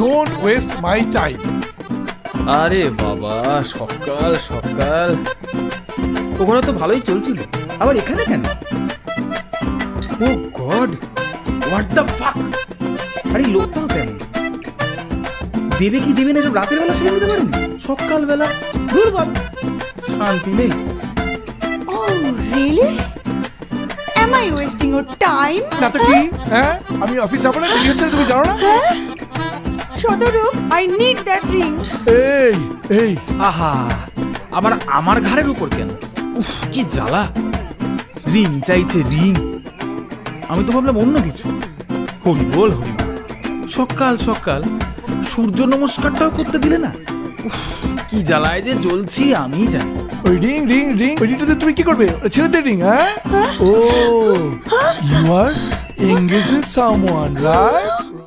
Don't waste my time. আরে বাবা, সকাল সকাল ওখানে তো ভালোই চলছিল, আবার এখানে কেন? ও গড, হোয়াট দ্য ফাক! আরে লোকটাও কেন দেবে কি দেবে না, সব রাতের বেলা সেরে দিতে পারেন, সকালবেলা দূর বাবা, শান্তি নেই। Oh, really? Am I wasting your time? না তো কি, হ্যাঁ আমি অফিস যাবো না, দেরি হচ্ছে তুমি জানো না? Shodarup, I need that ring. এই এই আহা, আবার আমার ঘাড়ের উপর কেন? উফ, কি জ্বালা! রিং চাইছে, রিং। আমি তো ভাবলাম অন্য কিছু। হরি বল, হরি বল। সকাল সকাল সূর্য নমস্কারটাও করতে দিলে না। উফ, কি জ্বালায় যে জ্বলছি আমি জানি। ওই রিং রিং রিং, ওই রিংটাতে তুমি কি করবে? ওটা ছেলেদের রিং, হ্যাঁ? Oh you are engaged with someone, right?